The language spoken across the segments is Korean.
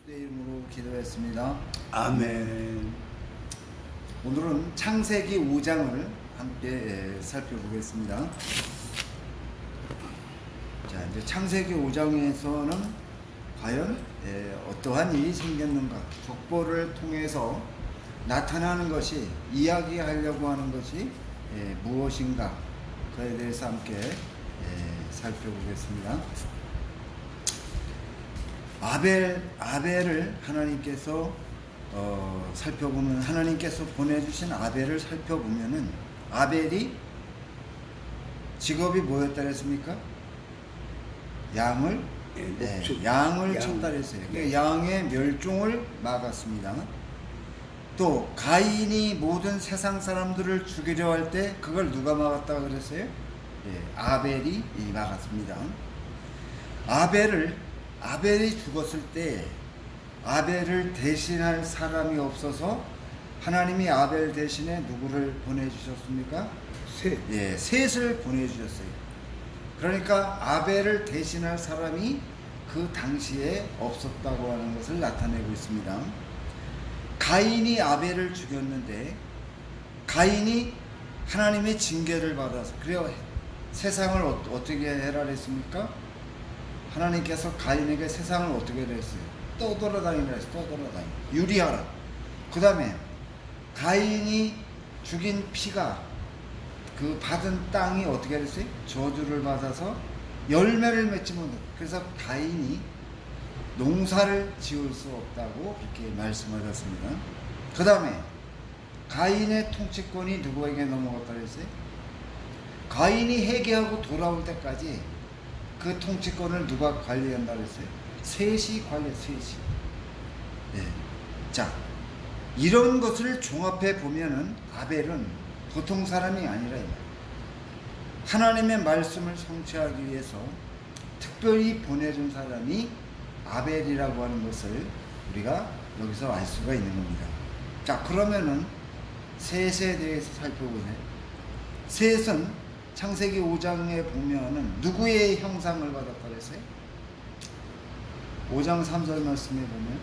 주의 이름으로 기도했습니다. 아멘. 오늘은 창세기 5장을 함께 살펴보겠습니다. 자, 이제 창세기 5장에서는 과연 어떠한 일이 생겼는가, 족보를 통해서 나타나는 것이, 이야기하려고 하는 것이 무엇인가, 그에 대해서 함께 살펴보겠습니다. 아벨을 하나님께서 살펴보면, 하나님께서 보내주신 아벨을 살펴보면은, 아벨이 직업이 뭐였다 그랬습니까? 양을 쳤다 그랬어요. 그러니까 양의 멸종을 막았습니다. 또 가인이 모든 세상 사람들을 죽이려 할 때 그걸 누가 막았다 그랬어요? 아벨이 막았습니다. 아벨이 죽었을 때 아벨을 대신할 사람이 없어서 하나님이 아벨 대신에 누구를 보내주셨습니까? 셋을 보내주셨어요. 그러니까 아벨을 대신할 사람이 그 당시에 없었다고 하는 것을 나타내고 있습니다. 가인이 아벨을 죽였는데, 가인이 하나님의 징계를 받아서, 그래요, 세상을 어떻게 해라 했습니까? 하나님께서 가인에게 세상을 어떻게 했어요? 떠돌아다니라 했어요. 떠돌아다니. 유리하라. 그 다음에 가인이 죽인 피가, 그 받은 땅이 어떻게 됐어요? 저주를 받아서 열매를 맺지 못해. 그래서 가인이 농사를 지을 수 없다고 그렇게 말씀하셨습니다. 그 다음에 가인의 통치권이 누구에게 넘어갔다 그랬어요? 가인이 회개하고 돌아올 때까지 그 통치권을 누가 관리한다 그랬어요? 셋이 관리해요. 네. 자, 이런 것을 종합해 보면은 아벨은 보통 사람이 아니라, 하나님의 말씀을 성취하기 위해서 특별히 보내준 사람이 아벨이라고 하는 것을 우리가 여기서 알 수가 있는 겁니다. 자, 그러면은 셋에 대해서 살펴보세요. 셋은 창세기 5장에 보면은 누구의 형상을 받았다 그랬어요? 5장 3절 말씀에 보면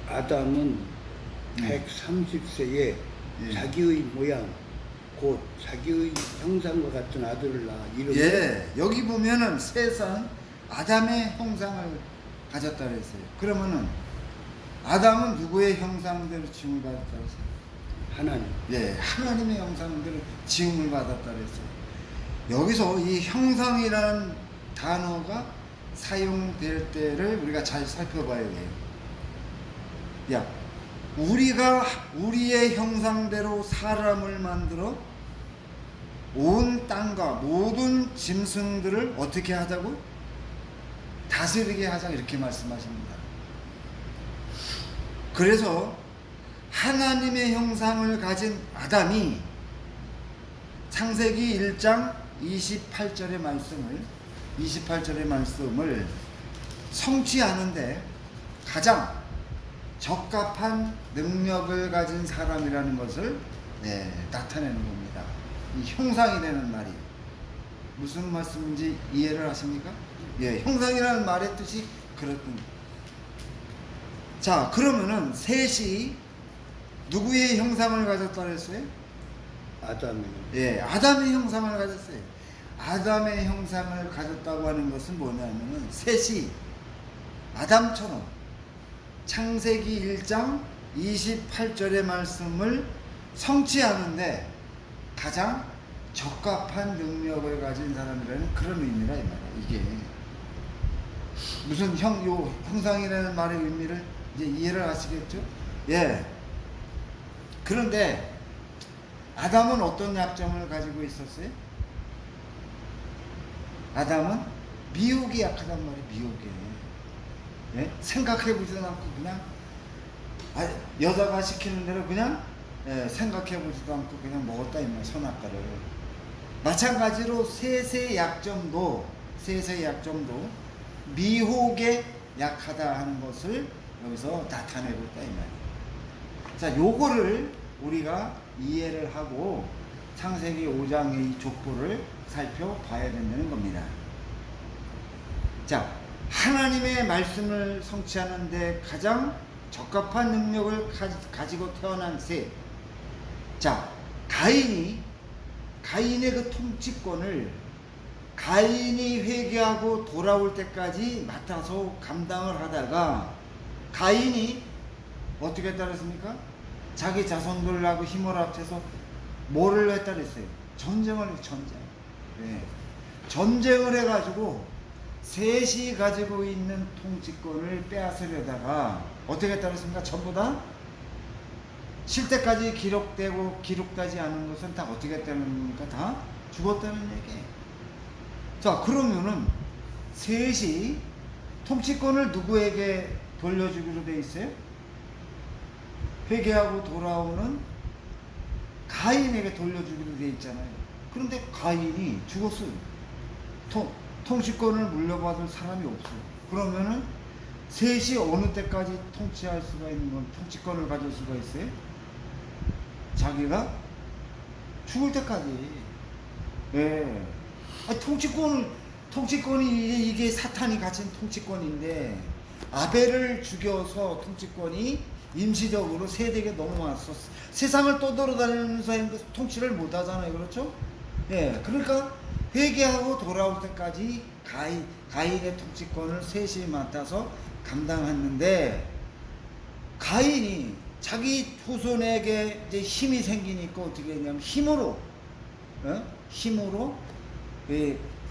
아담은 130세에 자기의 모양, 곧 자기의 형상과 같은 아들을 낳아 이름을, 여기 보면은 셋은 아담의 형상을 가졌다 그랬어요. 그러면은 아담은 누구의 형상대로 지음을 받았다 그랬어요? 하나님. 하나님의 형상대로 지음을 받았다 그랬어요. 여기서 이 형상이라는 단어가 사용될 때를 우리가 잘 살펴봐야 돼요. 우리가 우리의 형상대로 사람을 만들어 온 땅과 모든 짐승들을 어떻게 하자고? 다스리게 하자, 이렇게 말씀하십니다. 그래서 하나님의 형상을 가진 아담이 창세기 1장 28절의 말씀을 성취하는데 가장 적합한 능력을 가진 사람이라는 것을 나타내는 겁니다. 이 형상이 되는 말이 무슨 말씀인지 이해를 하십니까? 형상이라는 말의 뜻이 그렇군요. 자, 그러면은 셋이 누구의 형상을 가졌다 그랬어요? 아담의 형상을 가졌어요. 아담의 형상을 가졌다고 하는 것은 뭐냐면은 셋이 아담처럼 창세기 1장 28절의 말씀을 성취하는데 가장 적합한 능력을 가진 사람이라는 그런 의미라 이 말이야. 이게 무슨 형상이라는 말의 의미를 이제 이해를 하시겠죠? 그런데 아담은 어떤 약점을 가지고 있었어요? 아담은 미혹이 약하단 말이에요. 미혹이. 생각해보지도 않고 그냥 여자가 시키는 대로 그냥 생각해보지도 않고 그냥 먹었다 이 말, 선악과를. 마찬가지로 셋의 약점도 미혹에 약하다 하는 것을 여기서 나타내고 있다 이 말이에요. 자, 요거를 우리가 이해를 하고 창세기 5장의 이 족보를 살펴봐야 된다는 겁니다. 자, 하나님의 말씀을 성취하는데 가장 적합한 능력을 가지고 태어난 셋. 자, 가인의 그 통치권을 가인이 회개하고 돌아올 때까지 맡아서 감당을 하다가 가인이 어떻게 따랐습니까? 자기 자손들하고 힘을 합쳐서 뭐를 했다 그랬어요? 전쟁을 해, 전쟁. 네. 전쟁을 해가지고 셋이 가지고 있는 통치권을 빼앗으려다가 어떻게 따랐습니까? 전부 다 실 때까지 기록되지 않은 것은 다 어떻게 했다는 겁니까? 다 죽었다는 얘기예요. 자, 그러면은 셋이 통치권을 누구에게 돌려주기로 돼 있어요? 회개하고 돌아오는 가인에게 돌려주기로 돼 있잖아요. 그런데 가인이 죽었어요. 통치권을 물려받을 사람이 없어요. 그러면은 셋이 어느 때까지 통치할 수가 있는 건, 통치권을 가질 수가 있어요? 자기가 죽을 때까지. 예. 아니, 통치권이 이게 사탄이 가진 통치권인데, 아벨을 죽여서 통치권이 임시적으로 세대에게 넘어왔어. 세상을 떠돌아다니면서 통치를 못 하잖아요. 그렇죠? 예. 그러니까 회개하고 돌아올 때까지 가인의 통치권을 셋이 맡아서 감당했는데, 가인이 자기 후손에게 이제 힘이 생기니까 어떻게 했냐면 힘으로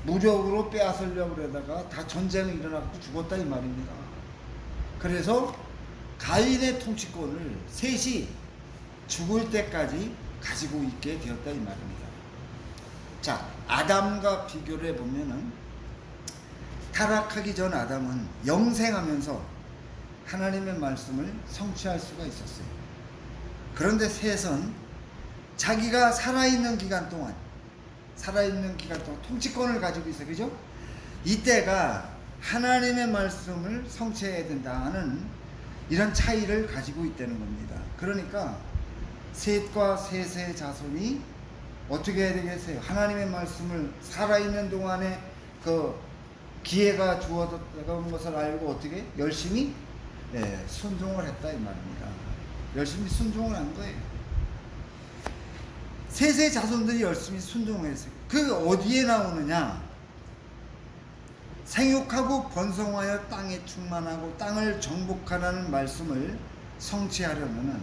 무력으로 빼앗으려고 그러다가 다 전쟁이 일어나고 죽었다 이 말입니다. 그래서 가인의 통치권을 셋이 죽을 때까지 가지고 있게 되었다 이 말입니다. 자, 아담과 비교를 해보면은, 타락하기 전 아담은 영생하면서 하나님의 말씀을 성취할 수가 있었어요. 그런데 셋은 자기가 살아있는 기간 동안 통치권을 가지고 있어요. 그죠? 이때가 하나님의 말씀을 성취해야 된다는 이런 차이를 가지고 있다는 겁니다. 그러니까 셋과 셋의 자손이 어떻게 해야 되겠어요? 하나님의 말씀을 살아있는 동안에 그 기회가 주어졌다는 것을 알고 어떻게 열심히 순종을 했다 이 말입니다. 열심히 순종을 한 거예요. 셋의 자손들이 열심히 순종을 했어요. 그 어디에 나오느냐? 생육하고 번성하여 땅에 충만하고 땅을 정복하라는 말씀을 성취하려면은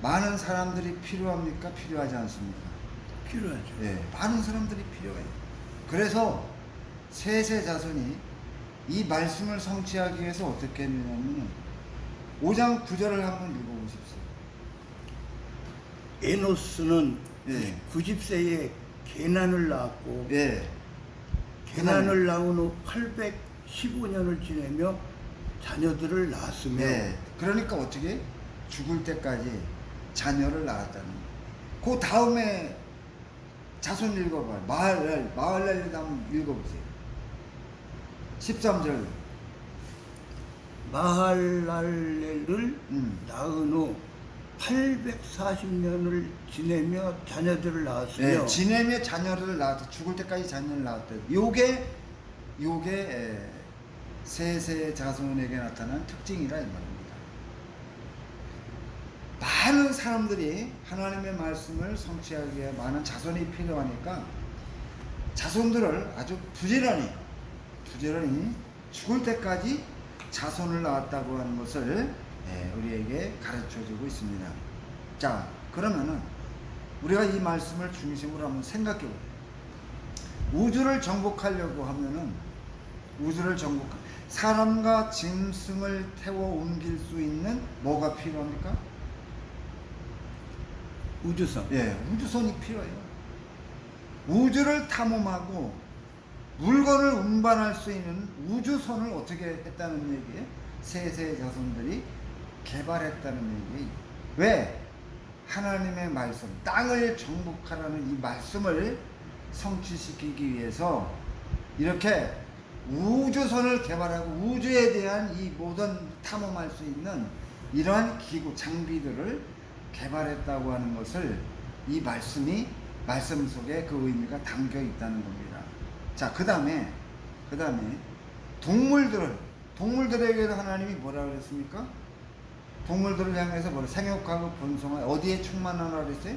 많은 사람들이 필요합니까? 필요하지 않습니까? 필요하죠. 예, 많은 사람들이 필요해요. 그래서 셋의 자손이 이 말씀을 성취하기 위해서 어떻게 했느냐면 5장 9절을 한번 읽어보십시오. 에노스는 예. 90세에 게난을 낳았고, 예. 게난을 낳은 후 815년을 지내며 자녀들을 낳았으며, 그러니까 어떻게 죽을 때까지 자녀를 낳았다는 거예요. 그 다음에 자손 읽어봐요. 마할랄 한번 읽어보세요. 13절. 마할랄렐을 낳은 후 840년을 지내며 자녀들을 낳았으며, 지내며 자녀를 낳았다. 죽을 때까지 자녀를 낳았다. 요게 셋의 자손에게 나타난 특징이라 이 말입니다. 많은 사람들이 하나님의 말씀을 성취하기 위해 많은 자손이 필요하니까 자손들을 아주 부지런히 죽을 때까지 자손을 낳았다고 하는 것을 우리에게 가르쳐주고 있습니다. 자, 그러면은 우리가 이 말씀을 중심으로 한번 생각해 보세요. 우주를 정복하려고 하면은 사람과 짐승을 태워 옮길 수 있는 뭐가 필요합니까? 우주선. 우주선이 필요해요. 우주를 탐험하고 물건을 운반할 수 있는 우주선을 어떻게 했다는 얘기예요? 셋의 자손들이 개발했다는 얘기예요. 왜? 하나님의 말씀, 땅을 정복하라는 이 말씀을 성취시키기 위해서 이렇게 우주선을 개발하고 우주에 대한 이 모든 탐험할 수 있는 이러한 기구, 장비들을 개발했다고 하는 것을 이 말씀 속에 그 의미가 담겨 있다는 겁니다. 자, 그 다음에 동물들에게도 하나님이 뭐라 그랬습니까? 동물들을 향해서 뭐라 생육하고 번성하여 어디에 충만하라 그랬어요?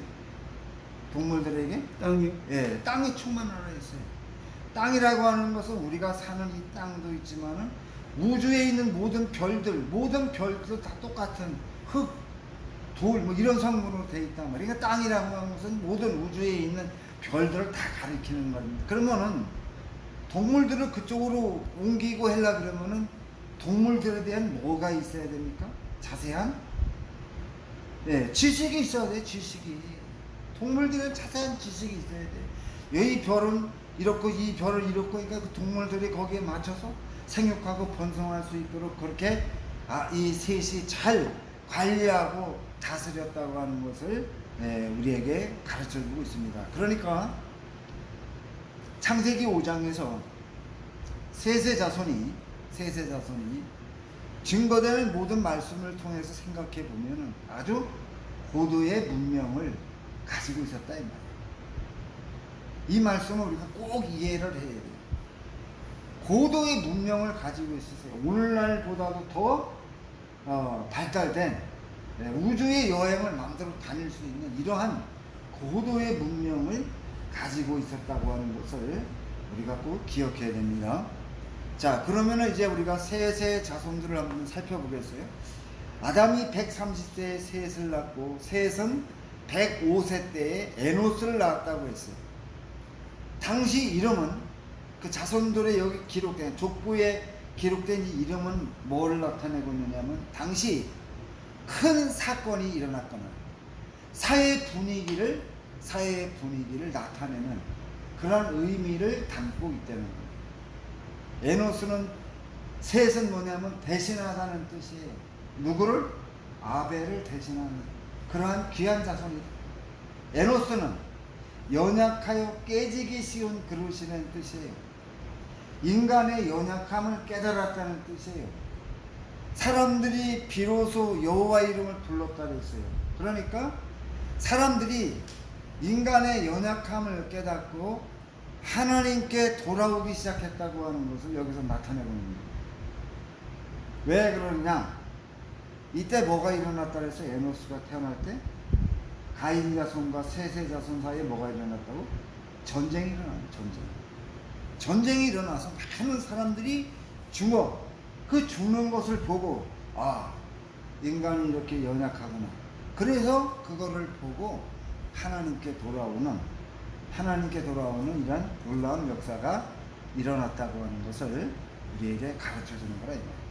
동물들에게? 땅이 예, 땅이 충만하라 했어요. 땅이라고 하는 것은 우리가 사는 이 땅도 있지만은 우주에 있는 모든 별들 다 똑같은 흙, 돌, 뭐 이런 성분으로 되어 있단 말이에요. 그러니까 땅이라고 하는 것은 모든 우주에 있는 별들을 다 가리키는 겁니다. 그러면은 동물들을 그쪽으로 옮기고 하려 그러면은 동물들에 대한 뭐가 있어야 됩니까? 자세한 지식이 있어야 돼. 지식이. 동물들은 자세한 지식이 있어야 돼. 왜 이 별은 이렇고 이 별은 이렇고, 그러니까 그 동물들이 거기에 맞춰서 생육하고 번성할 수 있도록 그렇게 이 셋이 잘 관리하고 다스렸다고 하는 것을 우리에게 가르쳐주고 있습니다. 그러니까 창세기 5장에서 셋의 자손이 증거되는 모든 말씀을 통해서 생각해 보면은 아주 고도의 문명을 가지고 있었다 이 말이에요. 이 말씀을 우리가 꼭 이해를 해야 돼요. 고도의 문명을 가지고 있었어요. 오늘날보다도 더 발달된 우주의 여행을 마음대로 다닐 수 있는 이러한 고도의 문명을 가지고 있었다고 하는 것을 우리가 꼭 기억해야 됩니다. 자, 그러면은 이제 우리가 셋의 자손들을 한번 살펴보겠어요. 아담이 130세에 셋을 낳고 셋은 105세 때에 에노스를 낳았다고 했어요. 당시 이름은 그 자손들의 여기 기록된 족보에 기록된 이 이름은 뭘 나타내고 있느냐면 당시 큰 사건이 일어났거나 사회 분위기를 나타내는 그런 의미를 담고 있다는 거예요. 에노스는 셋은 뭐냐면 대신하다는 뜻이에요. 누구를? 아벨을 대신하는 그러한 귀한 자손이다. 에노스는 연약하여 깨지기 쉬운 그릇이라는 뜻이에요. 인간의 연약함을 깨달았다는 뜻이에요. 사람들이 비로소 여호와 이름을 불렀다 그랬어요. 그러니까 사람들이 인간의 연약함을 깨닫고 하나님께 돌아오기 시작했다고 하는 것을 여기서 나타내고 있는 거예요. 왜 그러느냐? 이때 뭐가 일어났다 그랬어요? 에노스가 태어날 때 가인 자손과 셋의 자손 사이에 뭐가 일어났다고? 전쟁이 일어나요. 전쟁이 일어나서 많은 사람들이 그 죽는 것을 보고 인간이 이렇게 연약하구나. 그래서 그거를 보고 하나님께 돌아오는 이런 놀라운 역사가 일어났다고 하는 것을 우리에게 가르쳐 주는 거라 이거예요.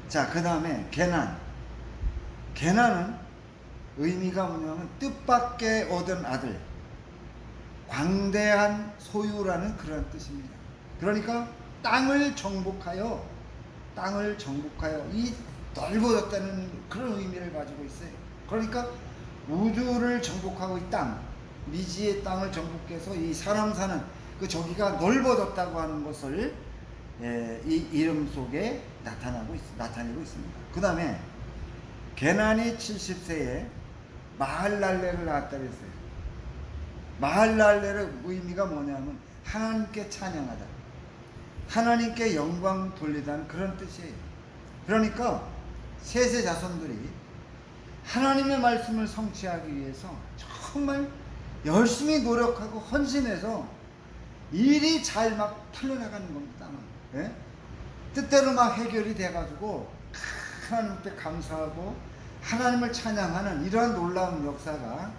자, 그 다음에 게나는 의미가 뭐냐면 뜻밖의 얻은 아들, 광대한 소유라는 그런 뜻입니다. 그러니까 땅을 정복하여 이 넓어졌다는 그런 의미를 가지고 있어요. 그러니까 우주를 정복하고 이 땅, 미지의 땅을 정복해서 이 사람 사는 저기가 넓어졌다고 하는 것을 이 이름 속에 나타내고 있습니다. 그 다음에 게난이 70세에 마할랄레를 낳았다 그랬어요. 마할랄레의 의미가 뭐냐면 하나님께 찬양하다, 하나님께 영광 돌리다는 그런 뜻이에요. 그러니까 셋의 자손들이 하나님의 말씀을 성취하기 위해서 정말 열심히 노력하고 헌신해서 일이 잘 막 풀려나가는 겁니다. 뜻대로 막 해결이 돼가지고 하나님께 감사하고 하나님을 찬양하는 이러한 놀라운 역사가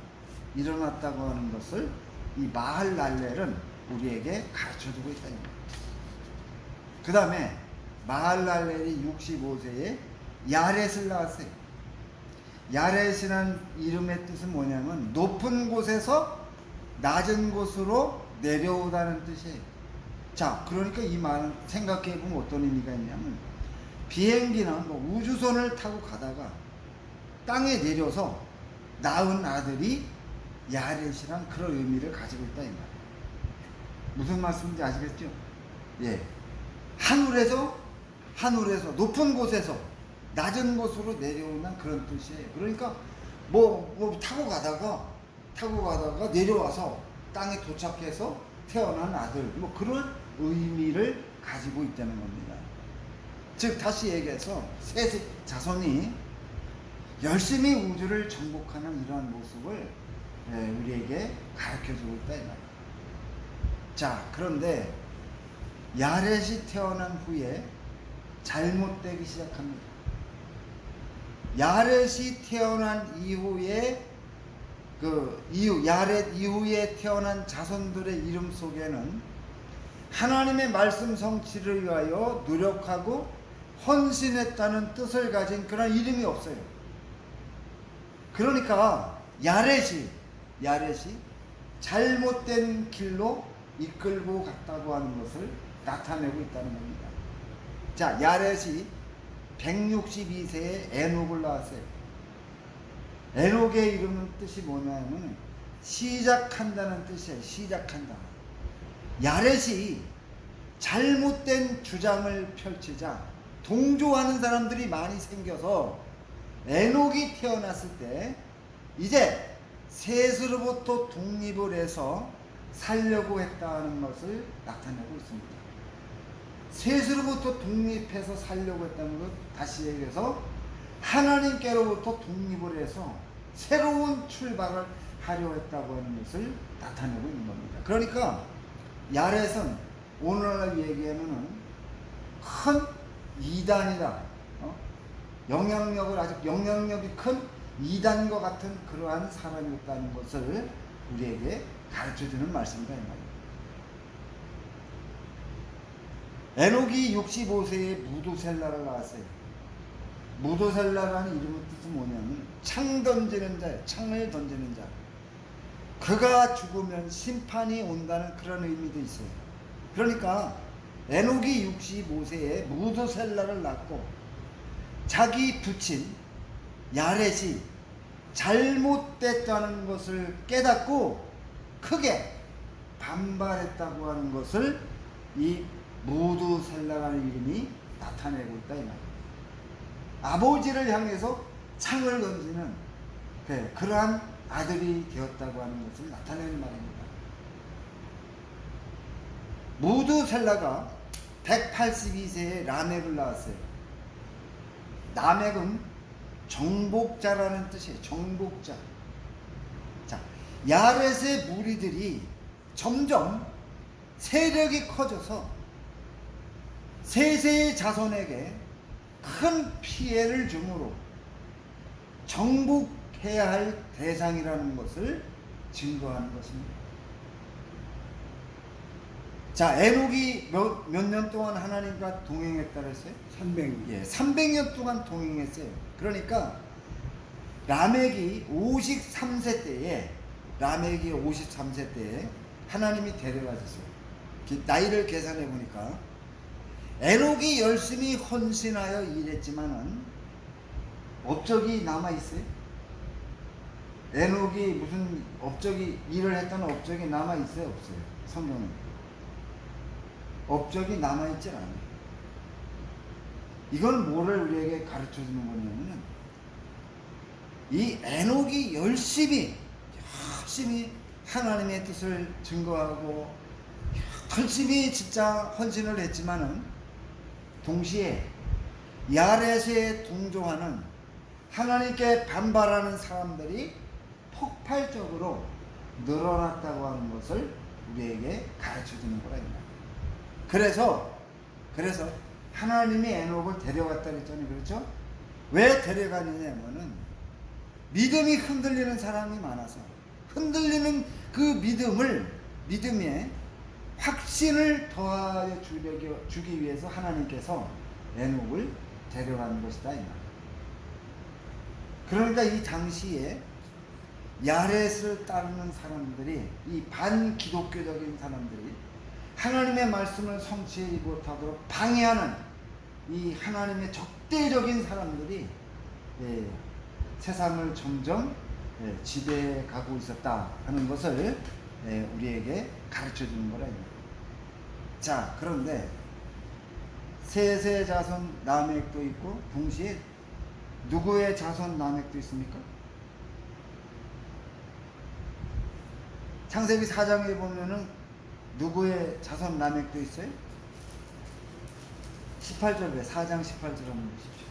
일어났다고 하는 것을 이 마할랄렐은 우리에게 가르쳐주고 있다는 거예요. 그 다음에 마할랄렐이 65세에 야렛을 낳았어요. 야렛이라는 이름의 뜻은 뭐냐면 높은 곳에서 낮은 곳으로 내려오다는 뜻이에요. 자, 그러니까 이 말은 생각해보면 어떤 의미가 있냐면 비행기나 뭐 우주선을 타고 가다가 땅에 내려서 낳은 아들이 야렛이란 그런 의미를 가지고 있다 이 말이에요. 무슨 말씀인지 아시겠죠? 예, 하늘에서 높은 곳에서 낮은 곳으로 내려오는 그런 뜻이에요. 그러니까 뭐 타고 가다가 내려와서 땅에 도착해서 태어난 아들, 뭐 그런 의미를 가지고 있다는 겁니다. 즉 다시 얘기해서 세 자손이 열심히 우주를 정복하는 이러한 모습을 우리에게 가르쳐주고 있다 이 말이에요. 자, 그런데 야렛이 태어난 후에 잘못되기 시작합니다. 야렛이 태어난 이후에 야렛 이후에 태어난 자손들의 이름 속에는 하나님의 말씀 성취를 위하여 노력하고 헌신했다는 뜻을 가진 그런 이름이 없어요. 그러니까 야렛이 잘못된 길로 이끌고 갔다고 하는 것을 나타내고 있다는 겁니다. 자, 야렛이 162세에 에녹을 낳았어요. 에녹의 이름은 뜻이 뭐냐면 시작한다는 뜻이에요. 시작한다. 야렛이 잘못된 주장을 펼치자 동조하는 사람들이 많이 생겨서 에녹이 태어났을 때 이제 셋으로부터 독립을 해서 살려고 했다는 것을 나타내고 있습니다. 셋으로부터 독립해서 살려고 했다는 것, 다시 얘기해서 하나님께로부터 독립을 해서 새로운 출발을 하려 했다고 하는 것을 나타내고 있는 겁니다. 그러니까 야렛은 오늘날 얘기하면 큰 이단이다. 아주 영향력이 큰 이단과 같은 그러한 사람이었다는 것을 우리에게 가르쳐주는 말씀이다 이 말이에요. 에녹이 65세에 무두셀라를 낳았어요. 무두셀라라는 이름의 뜻은 뭐냐면 창 던지는 자예요. 창을 던지는 자. 그가 죽으면 심판이 온다는 그런 의미도 있어요. 그러니까 에녹이 65세에 무두셀라를 낳고 자기 부친 야렛이 잘못됐다는 것을 깨닫고 크게 반발했다고 하는 것을 이 무두셀라라는 이름이 나타내고 있다 이 말이에요. 아버지를 향해서 창을 던지는 그러한 아들이 되었다고 하는 것을 나타내는 말입니다. 무두셀라가 182세에 라멕을 낳았어요. 라멕은 정복자라는 뜻이에요. 정복자. 자, 야렛의 무리들이 점점 세력이 커져서 세세의 자손에게 큰 피해를 주므로 정복해야 할 대상이라는 것을 증거하는 것입니다. 자, 에녹이 몇 년 동안 하나님과 동행했다 그랬어요? 300년. 예, 300년 동안 동행했어요. 그러니까 라멕이 53세 때에 하나님이 데려가셨어요. 나이를 계산해 보니까 에녹이 열심히 헌신하여 일했지만은 업적이 남아 있어요. 에녹이 무슨 업적이 일을 했다는 업적이 남아 있어요, 없어요? 성경은 업적이 남아 있지 않아요. 이건 뭐를 우리에게 가르쳐 주는 거냐면은 이 에녹이 열심히 하나님의 뜻을 증거하고 열심히 진짜 헌신을 했지만은 동시에 야렛에 동조하는 하나님께 반발하는 사람들이 폭발적으로 늘어났다고 하는 것을 우리에게 가르쳐 주는 거랍니다. 그래서 하나님이 에녹을 데려갔다 그랬잖아요. 그렇죠? 왜 데려가느냐면은 믿음이 흔들리는 사람이 많아서 흔들리는 그 믿음에 확신을 더하여 주기 위해서 하나님께서 에녹을 데려가는 것이다 이 말. 그러니까 이 당시에 야렛을 따르는 사람들이, 이 반기독교적인 사람들이 하나님의 말씀을 성취하지 못하도록 방해하는 이 하나님의 적대적인 사람들이 세상을 점점 지배해 가고 있었다 하는 것을 우리에게 가르쳐 주는 거라. 자, 그런데 셋의 자손 라멕도 있고 동시에 누구의 자손 라멕도 있습니까? 창세기 4장에 보면은 누구의 자손 라멕도 있어요? 18절 4장 18절 한번 보십시오.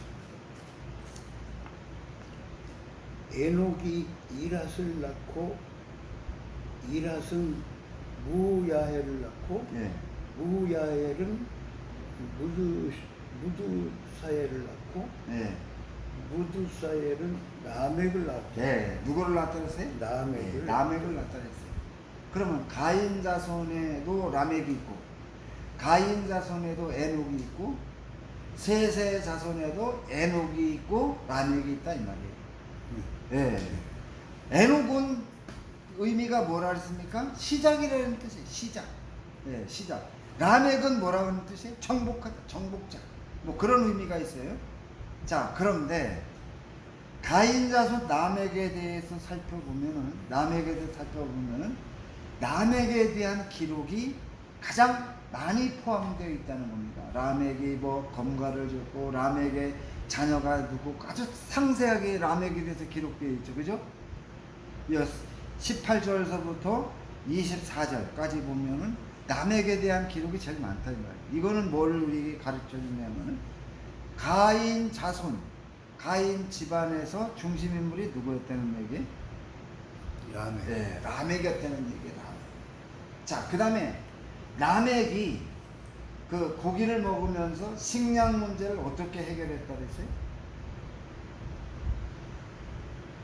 에녹이 이랏을 낳고 이랏은 무야헬을 낳고 예. 무야헬은 무두사엘을 낳고 예. 무두사엘은 라멕을 낳고 예. 누구를 낳았다 그랬어요? 라멕을 라멕을 낳았다 그랬어요. 그러면 가인 자손에도 라멕이 있고 가인 자손에도 에녹이 있고 셋의 자손에도 에녹이 있고 라멕이 있다 이 말이에요. 예. 에녹은 의미가 뭐라 그랬습니까? 시작이라는 뜻이에요. 시작. 예, 시작. 라멕은 뭐라고 하는 뜻이에요? 정복하다, 정복자. 뭐 그런 의미가 있어요. 자, 그런데 가인 자손 라멕에 대해서 살펴보면은 라멕에 대한 기록이 가장 많이 포함되어 있다는 겁니다. 라멕이 뭐 검가를 줬고 라멕의 자녀가 누구 아주 상세하게 라멕에 대해서 기록되어 있죠. 그죠? 18절서부터 24절까지 보면은 라멕에 대한 기록이 제일 많다 이 말이에요. 이거는 뭘 우리에게 가르쳐 주냐면은 가인 자손, 가인 집안에서 중심 인물이 누구였다는 얘기? 라멕. 네, 라멕이었다는 얘기예요. 자, 그 다음에 라멕이 그 고기를 먹으면서 식량 문제를 어떻게 해결했다 그랬어요?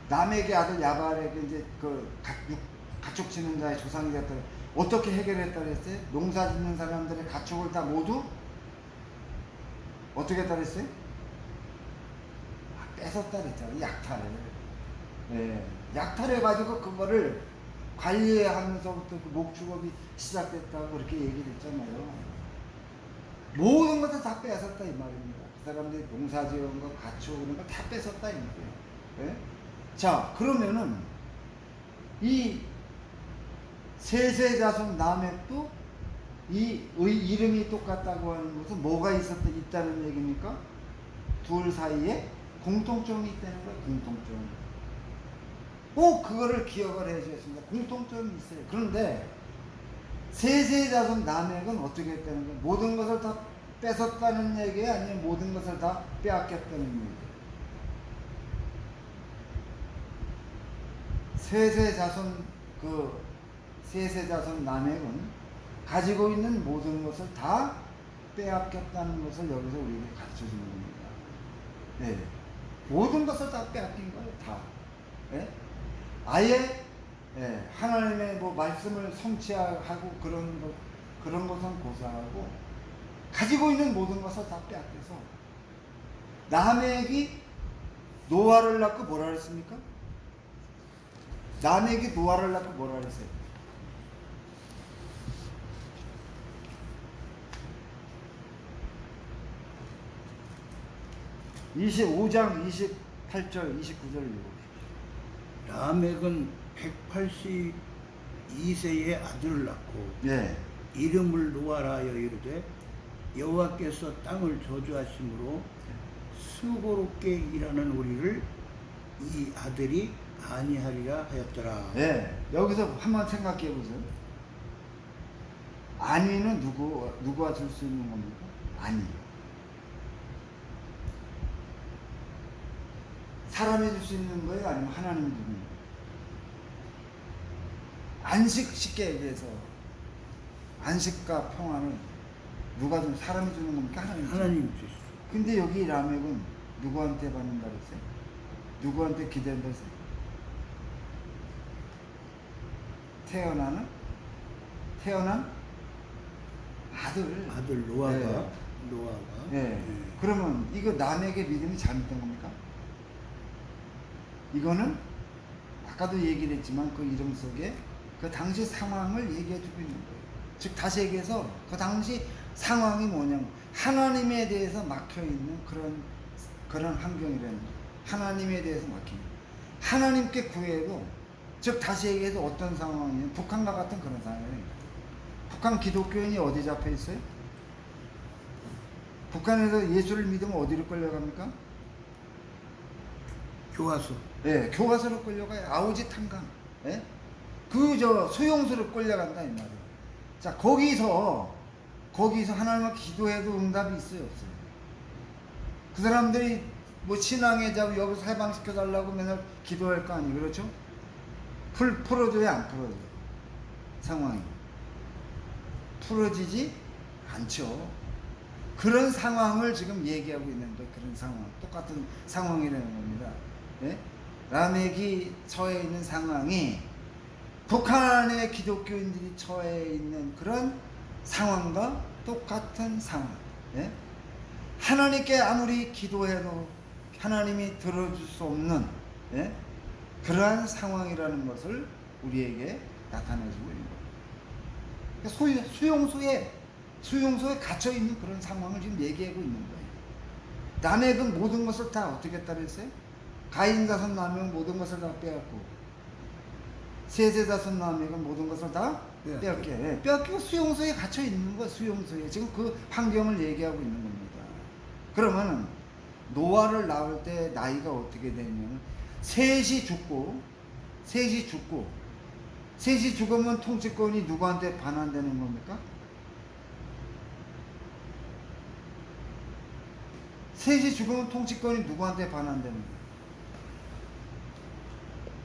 라멕의 아들 야발에게 이제 그 가축 지는 자의 조상이 됐다. 어떻게 해결했다 그랬어요? 농사 짓는 사람들의 가축을 다 모두 어떻게 했다 그랬어요? 뺏었다 그랬잖아요. 약탈을. 예. 약탈해가지고 그거를 관리하면서부터 그 목축업이 시작됐다고 그렇게 얘기를 했잖아요. 모든 것을 다 뺏었다 이 말입니다. 그 사람들이 농사 지은 거, 가축 그런 거 다 뺏었다 이 말이에요. 예? 자, 그러면은 이 셋의 자손 라멕도 이 이름이 똑같다고 하는 것은 뭐가 있다는 얘기입니까? 둘 사이에 공통점이 있다는 거예요. 공통점. 꼭 그거를 기억을 해주셨습니다. 공통점이 있어요. 그런데 셋의 자손 라멕은 어떻게 했다는 거예요? 모든 것을 다 뺏었다는 얘기예요? 아니면 모든 것을 다 빼앗겼다는 얘기예요? 셋의 자손 라멕은 가지고 있는 모든 것을 다 빼앗겼다는 것을 여기서 우리에게 가르쳐 주는 겁니다. 네. 모든 것을 다 빼앗긴 거예요, 다. 네? 아예, 예, 하나님의 뭐 말씀을 성취하고 그런 것은 고사하고 가지고 있는 모든 것을 다 빼앗겨서 라멕이 노아를 낳고 뭐라 그랬습니까? 라멕이 노아를 낳고 뭐라 그랬어요? (25장 28절 29절) 읽어보십시오. 라멕은 182세의 아들을 낳고 네. 이름을 노아라 하여 이르되 여호와께서 땅을 저주하심으로 수고롭게 일하는 우리를 이 아들이 아니하리라 하였더라. 네. 여기서 한번 생각해 보세요. 안위는 누구가 줄 수 있는 겁니까? 안위. 사람이 줄 수 있는 거예요? 아니면 하나님이 주는 거예요? 안식 쉽게 얘기해서 안식과 평화는 누가 좀 사람이 주는 겁니까? 하나님 주시오. 근데 여기 라멕은 누구한테 받는다 그랬어요? 누구한테 기대한다 그랬어요? 태어난 아들 노아가 네. 노아가 네. 네. 그러면 이거 라멕의 믿음이 잘못된 겁니까? 이거는 아까도 얘기를 했지만 그 이름 속에 그 당시 상황을 얘기해 주고 있는 거예요. 즉 다시 얘기해서 그 당시 상황이 뭐냐면 하나님에 대해서 막혀 있는 그런 환경이라는 거예요. 하나님에 대해서 막히는 하나님께 구해도 즉 다시 얘기해서 어떤 상황이냐면 북한과 같은 그런 상황이에요. 북한 기독교인이 어디 잡혀 있어요? 북한에서 예수를 믿으면 어디로 끌려갑니까? 교화소. 예, 교과서로 끌려가요. 아우지 탄강. 예? 소용수로 끌려간다 이 말이에요. 자, 거기서 하나님과 기도해도 응답이 있어요, 없어요? 그 사람들이 뭐 신앙의 자고 여기서 해방시켜 달라고 맨날 기도할 거 아니에요. 그렇죠? 풀어줘야 안 풀어줘. 상황이. 풀어지지 않죠. 그런 상황을 지금 얘기하고 있는 거예요. 그런 상황. 똑같은 상황이라는 겁니다. 예? 라멕이 처해 있는 상황이 북한의 기독교인들이 처해 있는 그런 상황과 똑같은 상황. 예? 하나님께 아무리 기도해도 하나님이 들어줄 수 없는, 예? 그러한 상황이라는 것을 우리에게 나타내주고 있는 거예요. 수용소에 갇혀 있는 그런 상황을 지금 얘기하고 있는 거예요. 라멕은 모든 것을 다 어떻게 했다 그랬어요? 가인 자손 라멕은 모든 것을 다 빼앗고, 세세 자손 라멕은 모든 것을 다 빼앗게. 빼앗기고 수용소에 갇혀 있는 거예요. 수용소에. 지금 그 환경을 얘기하고 있는 겁니다. 그러면 노아를 낳을 때 나이가 어떻게 되냐면 셋이 죽으면 통치권이 누구한테 반환되는 겁니까? 셋이 죽으면 통치권이 누구한테 반환되는 거예요?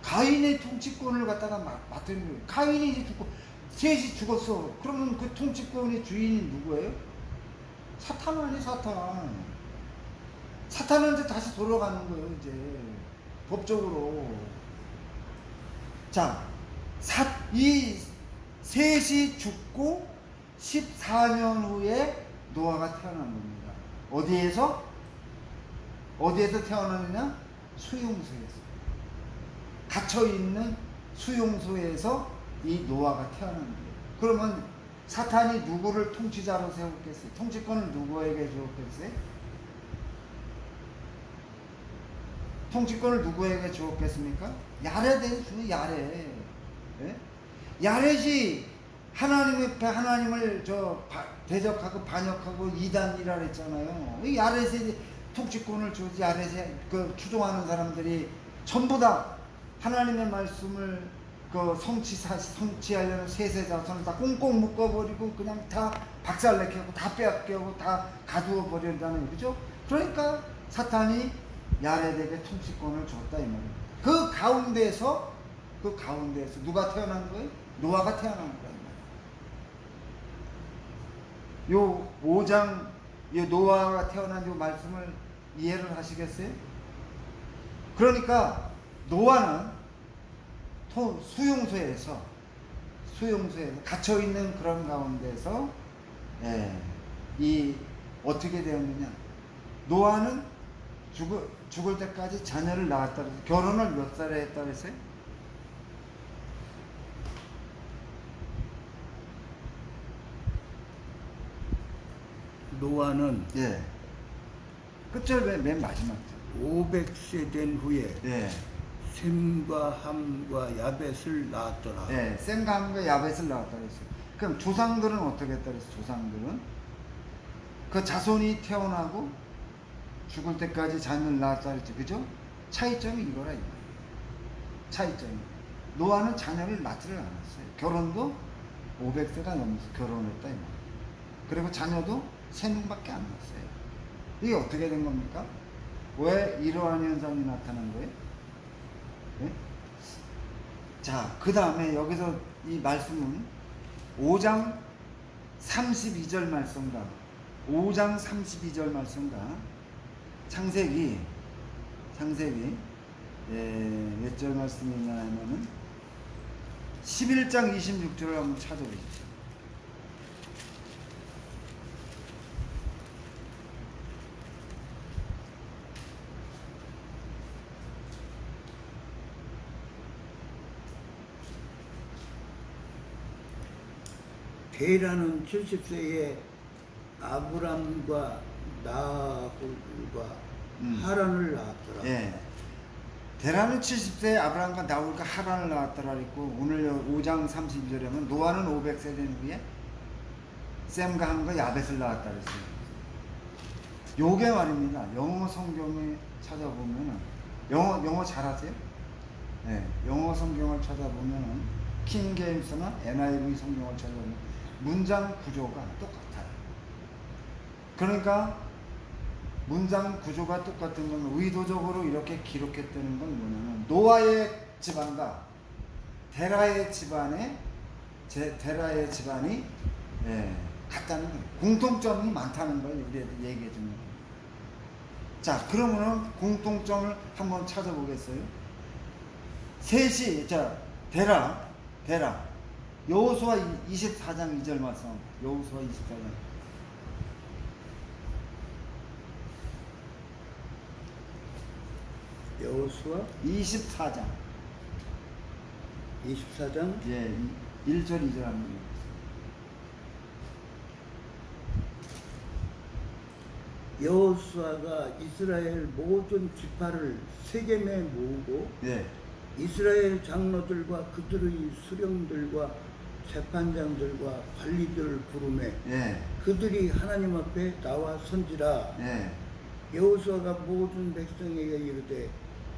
가인의 통치권을 갖다가 맡은 거예요. 가인이 이제 죽고 셋이 죽었어. 그러면 그 통치권의 주인이 누구예요? 사탄 아니, 사탄. 사탄한테 다시 돌아가는 거예요, 이제. 법적으로. 자, 이 셋이 죽고 14년 후에 노아가 태어난 겁니다. 어디에서 태어나느냐? 수용소에서. 갇혀있는 수용소에서 이 노아가 태어난 거예요. 그러면 사탄이 누구를 통치자로 세웠겠어요? 통치권을 누구에게 주었겠어요? 통치권을 누구에게 주었겠습니까? 야렛에게 주는 야렛. 예? 야렛이 하나님을 대적하고 반역하고 이단이라 그랬잖아요. 이 야렛에 통치권을 주지. 야렛에 추종하는 사람들이 전부 다 하나님의 말씀을 성취하려는 세세자손을 다 꽁꽁 묶어버리고 그냥 다 박살내게 하고 다 빼앗게 하고 다 가두어 버린다는 거죠. 그러니까 사탄이 야렛에게 통치권을 줬다 이 말이에요. 그 가운데에서 누가 태어난 거예요? 노아가 태어난 거예요. 요 5장 노아가 태어난 요 말씀을 이해를 하시겠어요? 그러니까 노아는 수용소에서 갇혀 있는 그런 가운데서 어떻게 되었느냐? 노아는 죽을 때까지 자녀를 낳았다 그래서 결혼을 몇 살에 했다 그랬어요? 노아는 끝절 맨 마지막 500세 된 후에 셈과 함과 야벳을 낳았더라. 셈과 함과 야벳을 낳았다 그랬어요. 그럼 조상들은 어떻게 했다 그랬어요? 조상들은 그 자손이 태어나고 죽을 때까지 자녀를 낳았다 그랬죠. 그죠? 차이점이 이거라 이 말이에요. 차이점이. 노아는 자녀를 낳지를 않았어요. 결혼도 500세가 넘어서 결혼했다 이 말이에요. 그리고 자녀도 3명밖에 안 낳았어요. 이게 어떻게 된 겁니까? 왜 이러한 현상이 나타난 거예요? 네? 자, 그 다음에 여기서 이 말씀은 5장 32절 말씀과 5장 32절 말씀과 창세기 몇 절 말씀이 있냐 하면은 11장 26절을 한번 찾아보십시오. 데라는 70세에 아브람과 나홀과 하란을 낳았더라. 데라는 70세에 아브람과 나홀과 하란을 낳았더라 그랬고, 오늘 5장 32절에 하면 노아는 500세 된 후에 셈과 함과 야벳을 낳았다 그랬어요. 요게 말입니다. 영어 성경에 찾아보면은 영어 잘하세요? 영어 성경을 찾아보면은 킹게임스나 NIV 성경을 찾아보면 문장 구조가 똑같아요. 그러니까 문장 구조가 똑같은 건 의도적으로 이렇게 기록했다는 건 뭐냐면 노아의 집안과 데라의 집안이 같다는 거예요. 공통점이 많다는 걸 우리한테 얘기해 주는 거예요. 자, 그러면은 공통점을 한번 찾아보겠어요. 셋이, 데라. 여호수아 24장 2절 말씀. 여호수아 24장. 여호수아 24장. 24장 1절 2절 합니다. 여호수아가 이스라엘 모든 지파를 세겜에 모으고 예. 이스라엘 장로들과 그들의 수령들과 재판장들과 관리들을 부르매 예. 그들이 하나님 앞에 나와 선지라. 예. 여호수아가 모든 백성에게 이르되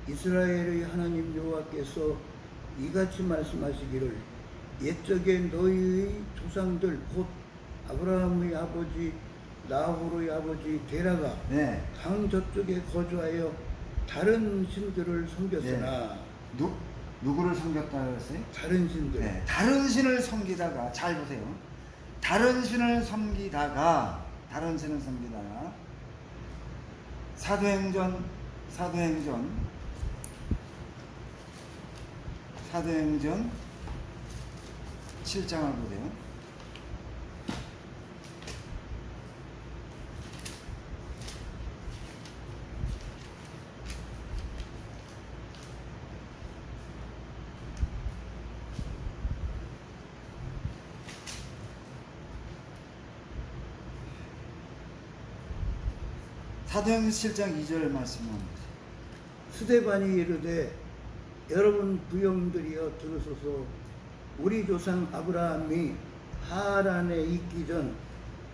이스라엘의 하나님 여호와께서 이같이 말씀하시기를 옛적에 너희의 조상들 곧 아브라함의 아버지 나홀의 아버지 데라가 예. 강 저쪽에 거주하여 다른 신들을 섬겼으나. 누구를 섬겼다 그랬어요? 다른 신들. 네, 다른 신을 섬기다가, 잘 보세요. 다른 신을 섬기다가 사도행전 7장을 보세요. 사도행전 7장 2절 말씀합니다. 스데반이 이르되 여러분 부형들이여 들으소서. 우리 조상 아브라함이 하란에 있기 전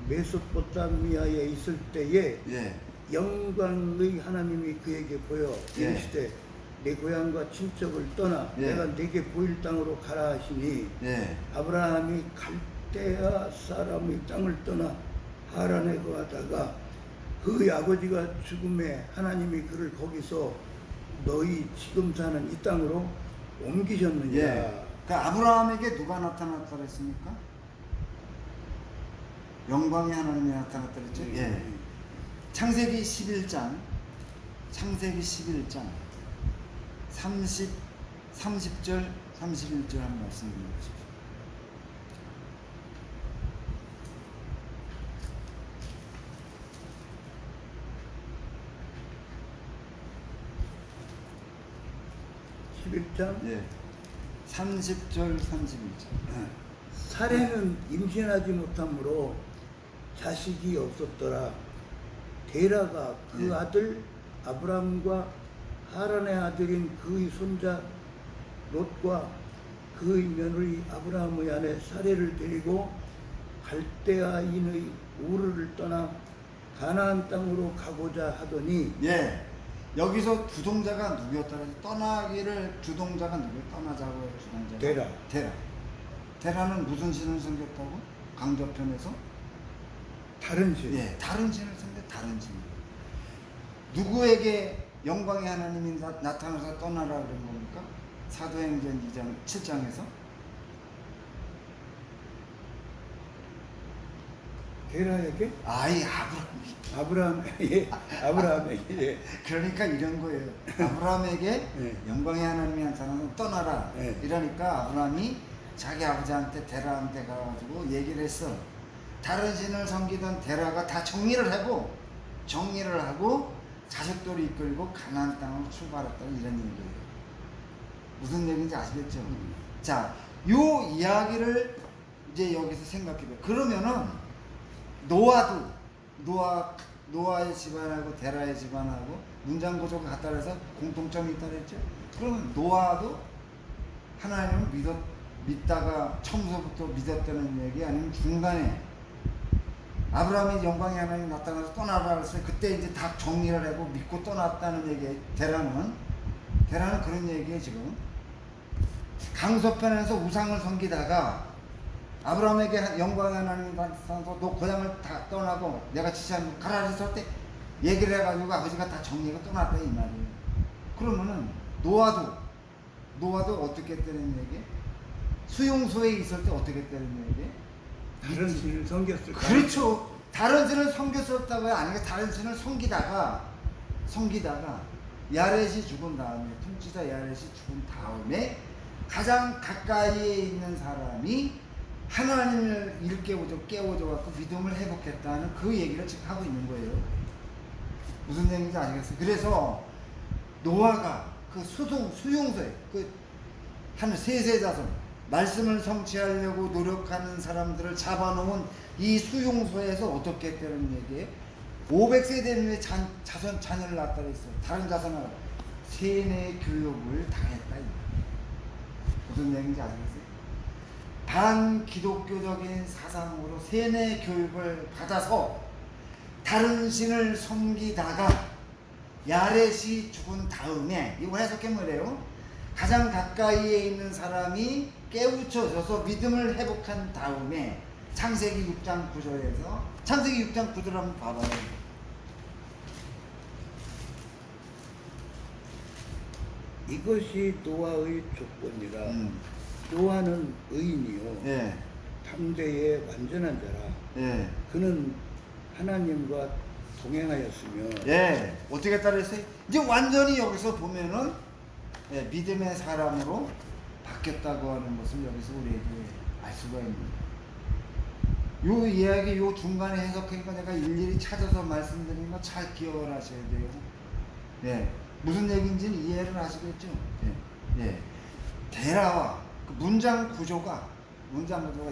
메소포타미아에 있을 때에 예. 영광의 하나님이 그에게 보여 이르시되 내 고향과 친척을 떠나 내가 네게 보일 땅으로 가라 하시니 아브라함이 갈대아 사람의 땅을 떠나 하란에 거하다가 그의 아버지가 죽음에 하나님이 그를 거기서 너희 지금 사는 이 땅으로 옮기셨느니라. 그 아브라함에게 누가 나타났다 그랬습니까? 영광의 하나님이 나타났다 그랬죠? 창세기 11장 30절 31절 한 말씀 드리십시오. 예. 30절 31절. 사례는 임신하지 못함으로 자식이 없었더라. 데라가 그 아들 아브람과 하란의 아들인 그의 손자 롯과 그의 며느리 아브라함의 아내 사례를 데리고 갈대아인의 우르를 떠나 가나안 땅으로 가고자 하더니. 여기서 주동자가 누구였다 그러지? 떠나기를 주동자가 누구예요? 떠나자고 주동자가? 데라는 무슨 신을 섬겼다고? 강저편에서? 다른 신. 다른 신을 섬겨. 다른 신. 누구에게 영광의 하나님이 나타나서 떠나라 그런 겁니까? 사도행전 2장 7장에서? 데라에게? 아브라함에게. 그러니까 이런 거예요. 아브라함에게 영광의 하나님이 나타나서 떠나라. 이러니까 아브라함이 자기 아버지한테 데라한테 가가지고 얘기를 했어. 다른 신을 섬기던 데라가 다 정리를 하고 자식들을 이끌고 가나안 땅으로 출발했다. 이런 얘기예요. 무슨 얘기인지 아시겠죠? 자, 요 이야기를 이제 여기서 생각해봐요. 그러면은 노아의 집안하고 데라의 집안하고 문장 구조가 같다 그래서 공통점이 있다 그랬죠? 그러면 노아도 하나님을 믿다가 처음부터 믿었다는 얘기 아니면 중간에 아브라함이 영광의 하나님 나타나서 떠나라 그랬어요. 그때 이제 다 정리를 하고 믿고 떠났다는 얘기. 데라는 그런 얘기예요. 지금 강서편에서 우상을 섬기다가 아브라함에게 영광의 하나님 나타나서 너 고향을 다 떠나고 내가 지시한 가라 했을 때 얘기를 해가지고 아버지가 다 정리가 떠났다 이 말이에요. 그러면은 노아도 어떻게 했다는 얘기? 수용소에 있을 때 어떻게 했다는 얘기? 다른 신을 섬겼을 까 그렇죠. 다른 신을 섬겼었다고요? 아니, 다른 신을 섬기다가 야렛이 죽은 다음에, 통치자 야렛이 죽은 다음에 가장 가까이에 있는 사람이 하나님을 깨워줘 갖고 믿음을 회복했다는 그 얘기를 지금 하고 있는 거예요. 무슨 얘기인지 아시겠어요? 그래서 노아가 그 수용소에 한 세세자손 말씀을 성취하려고 노력하는 사람들을 잡아놓은 이 수용소에서 어떻게 했다는 얘기예요? 500세대 자녀를 낳았다 그랬어요. 다른 자손은 세뇌 교육을 당했다. 무슨 얘기인지 아시겠어요? 반기독교적인 사상으로 세뇌 교육을 받아서 다른 신을 섬기다가 야렛이 죽은 다음에, 이거 해석해 뭐래요? 가장 가까이에 있는 사람이 깨우쳐져서 믿음을 회복한 다음에 창세기 6장 9절에서 창세기 6장 9절 한번 봐봐요. 이것이 노아의 조건이라. 노아는 의인이요. 예. 당대의 완전한 자라. 예. 그는 하나님과 동행하였으며. 예. 어떻게 따르겠어요? 이제 완전히 여기서 보면은 믿음의 사람으로 바뀌었다고 하는 것을 여기서 우리에게 알 수가 있는. 요 이야기 요 중간에 해석하니까 내가 일일이 찾아서 말씀드리는 거 잘 기억을 하셔야 돼요. 예. 무슨 얘기인지는 이해를 하시겠죠? 예. 예. 대라와 그 문장 구조가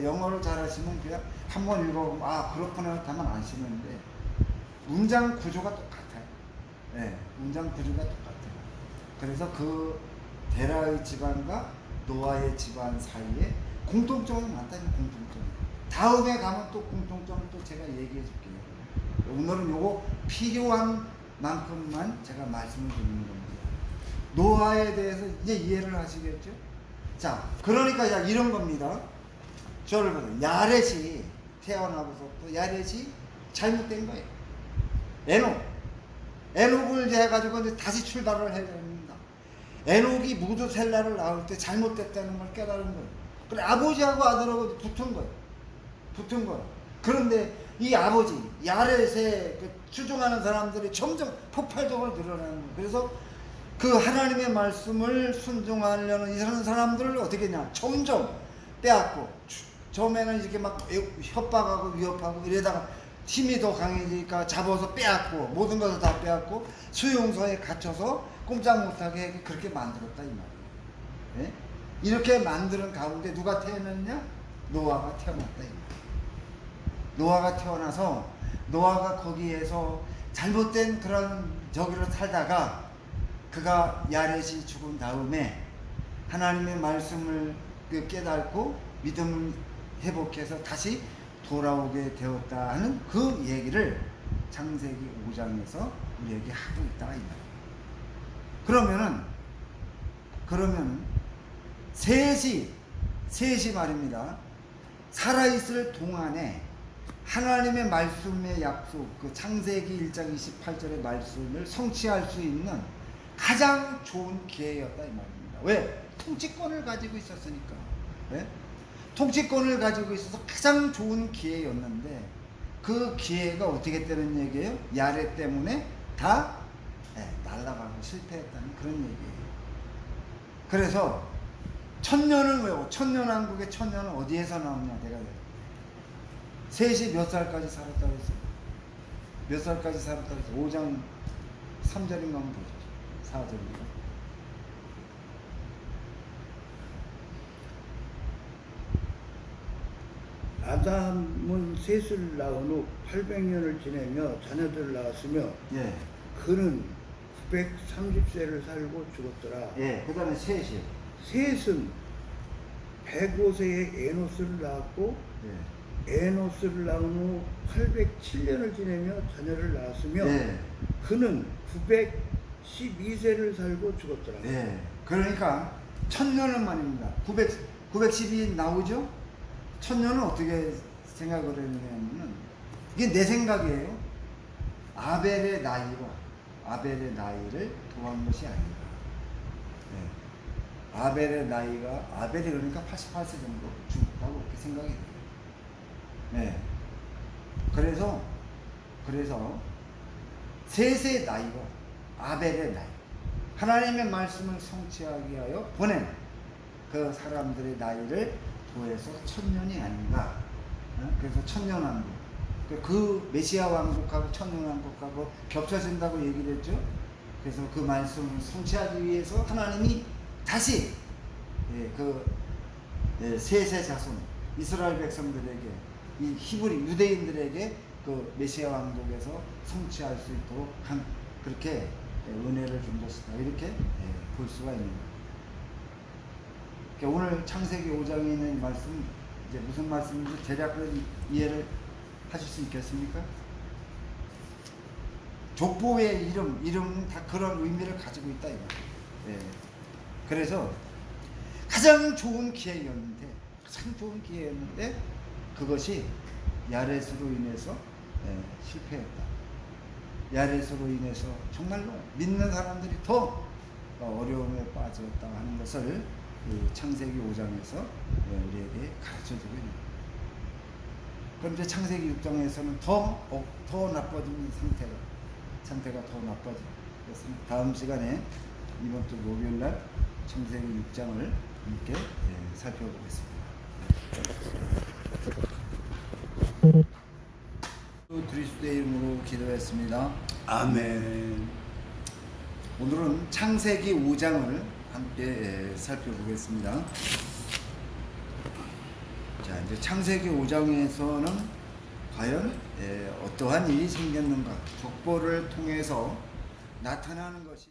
영어를 잘하시면 그냥 한번 읽어보면 아 그렇구나 하면 아시는데 문장 구조가 똑같아요. 예. 문장 구조가 똑같아요. 그래서 그 데라의 집안과 노아의 집안 사이에 공통점이 많다는 공통점. 다음에 가면 또 공통점을 또 제가 얘기해 줄게요. 오늘은 요거 필요한 만큼만 제가 말씀을 드리는 겁니다. 노아에 대해서 이제 이해를 하시겠죠? 자, 그러니까 이런 겁니다. 저를 보세요. 야렛이 태어나고서부터 야렛이 잘못된 거예요. 에녹을 이제 해가지고 이제 다시 출발을 해야 됩니다. 에녹이 무드셀라를 낳을 때 잘못됐다는 걸 깨달은 거예요. 그래 아버지하고 아들하고 붙은 거예요. 그런데 이 아버지 야렛에 추종하는 사람들이 점점 폭발적으로 늘어나는 거예요. 그래서 그 하나님의 말씀을 순종하려는 이런 사람들을 어떻게 했냐? 점점 빼앗고 처음에는 이렇게 막 협박하고 위협하고 이러다가 힘이 더 강해지니까 잡아서 빼앗고 모든 것을 다 빼앗고 수용소에 갇혀서 꼼짝 못하게 그렇게 만들었다 이 말이에요. 예? 이렇게 만드는 가운데 누가 태어났냐? 노아가 태어났다 이 말이에요. 노아가 태어나서 노아가 거기에서 잘못된 그런 저기로 살다가 그가 야렛이 죽은 다음에 하나님의 말씀을 깨닫고 믿음을 회복해서 다시 돌아오게 되었다 하는 그 얘기를 창세기 5장에서 우리에게 하고 있다 이 말이에요. 그러면 셋이 말입니다. 살아있을 동안에 하나님의 말씀의 약속, 그 창세기 1장 28절의 말씀을 성취할 수 있는 가장 좋은 기회였다 이 말입니다. 왜? 통치권을 가지고 있었으니까. 네? 통치권을 가지고 있어서 가장 좋은 기회였는데 그 기회가 어떻게 되는 얘기예요? 야렛 때문에 다 날아가고 실패했다는 그런 얘기예요. 그래서 천년을 외워. 천년왕국의 천년은 어디에서 나오냐? 내가 셋이 몇 살까지 살았다고 했어요? 몇 살까지 살았다고 했어요? 5장 3절인가 한번 보죠. 4절인가. 아담은 셋을 낳은 후 800년을 지내며 자녀들을 낳았으며 예. 그는 930세를 살고 죽었더라. 예. 그 다음에 셋이요. 셋은 105세에 에노스를 낳았고 예. 에노스를 낳은 후 807년을 지내며 자녀를 낳았으며 그는 912세를 살고 죽었더라. 예. 그러니까 천년은 말입니다. 912 나오죠? 천년은 어떻게 생각을 했냐면 이게 내 생각이에요. 아벨의 나이를 도한 것이 아닌가. 네. 아벨이 그러니까 88세 정도 죽었다고 그렇게 생각이 돼요. 네. 그래서 셋의 나이와 아벨의 나이, 하나님의 말씀을 성취하기 위하여 보낸 그 사람들의 나이를 더해서 1000년이 아닌가. 그래서 천년왕국, 그 메시아 왕국하고 천년왕국하고 겹쳐진다고 얘기를 했죠. 그래서 그 말씀을 성취하기 위해서 하나님이 다시 셋의 자손 이스라엘 백성들에게, 이 히브리 유대인들에게 그 메시아 왕국에서 성취할 수 있도록 그렇게 은혜를 준 것이다, 이렇게 볼 수가 있는 거예요. 그러니까 오늘 창세기 5장에 있는 말씀, 이제 무슨 말씀인지 대략 이해를 하실 수 있겠습니까? 족보의 이름은 다 그런 의미를 가지고 있다 이거예요. 그래서 가장 좋은 기회였는데 그것이 야렛으로 인해서 실패했다. 야렛으로 인해서 정말로 믿는 사람들이 더 어려움에 빠졌다 하는 것을 창세기 5장에서 우리에게 가르쳐주고 있는 거예요. 그런데 창세기 6장에서는 더 나빠지는 상태가 더 나빠집니다. 다음 시간에 이번 주 목요일날 창세기 6장을 함께 살펴보겠습니다. 그리스도의 이름으로 기도했습니다. 아멘. 오늘은 창세기 5장을 함께 살펴보겠습니다. 자, 이제 창세기 5장에서는 과연 어떠한 일이 생겼는가, 족보를 통해서 나타나는 것이